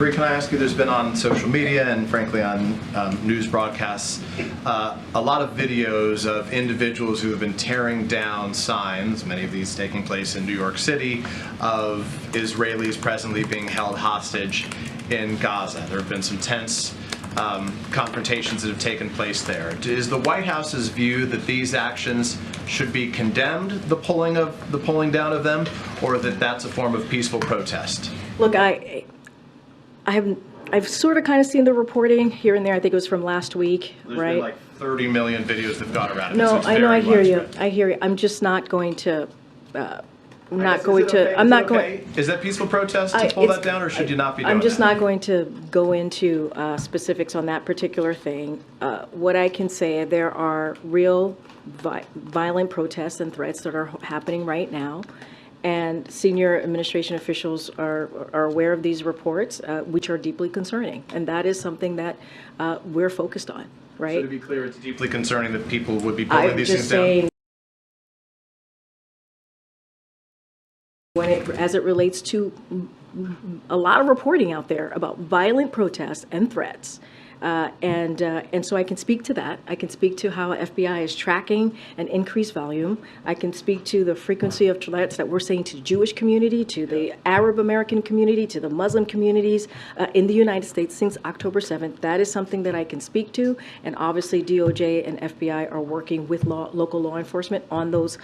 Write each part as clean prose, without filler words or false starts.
Can I ask you, there's been on social media and frankly on news broadcasts a lot of videos of individuals who have been tearing down signs, many of these taking place in New York City, of Israelis presently being held hostage in Gaza. There have been some tense confrontations that have taken place there. Is the White House's view that these actions should be condemned, the pulling down of them, or that that's a form of peaceful protest? Look, I've sort of kind of seen the reporting here and there. I think it was from last week, There's right? been like 30 million videos that have gone around. No, It's I know, I hear you. widespread. I hear you. I'm just not going to. I'm not Is going it to. okay? I'm Is not it going. okay? Is that peaceful protest to pull that down, or should you not be doing I'm just that? not going to go into specifics on that particular thing. What I can say, there are real violent protests and threats that are happening right now. And senior administration officials are aware of these reports, which are deeply concerning. And that is something that we're focused on, right? So to be clear, it's deeply concerning that people would be pulling these things down? I'm just saying, as it relates to a lot of reporting out there about violent protests and threats. And so I can speak to that. I can speak to how FBI is tracking an increased volume. I can speak to the frequency of threats that we're seeing to the Jewish community, to the Arab American community, to the Muslim communities in the United States since October 7th. That is something that I can speak to. And obviously DOJ and FBI are working with local law enforcement on those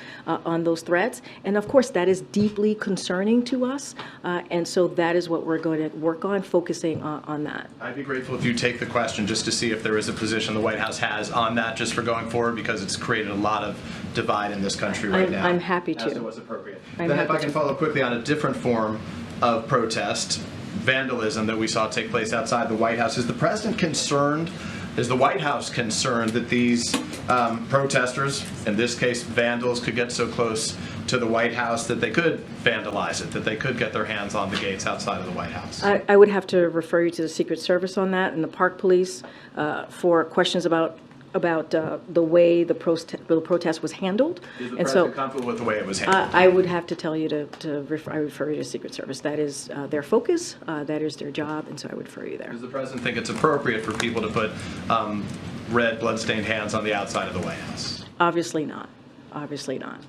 threats. And of course, that is deeply concerning to us. And so that is what we're going to work on, focusing on that. I'd be grateful if you take the question just to see if there is a position the White House has on that just for going forward, because it's created a lot of divide in this country right now. I'm happy to. As it was appropriate. I'm Then if happy I can to. follow quickly on a different form of protest, vandalism that we saw take place outside the White House. Is the president concerned, is the White House concerned that these protesters, in this case vandals, could get so close to the White House that they could vandalize it, that they could get their hands on the gates outside of the White House? I would have to refer you to the Secret Service on that and the Park Police for questions about the way the protest was handled. Is the And president so comfortable with the way it was handled? I would have to tell you to refer you to Secret Service. That is their focus, that is their job, and so I would refer you there. Does the president think it's appropriate for people to put red bloodstained hands on the outside of the White House? Obviously not. Obviously not.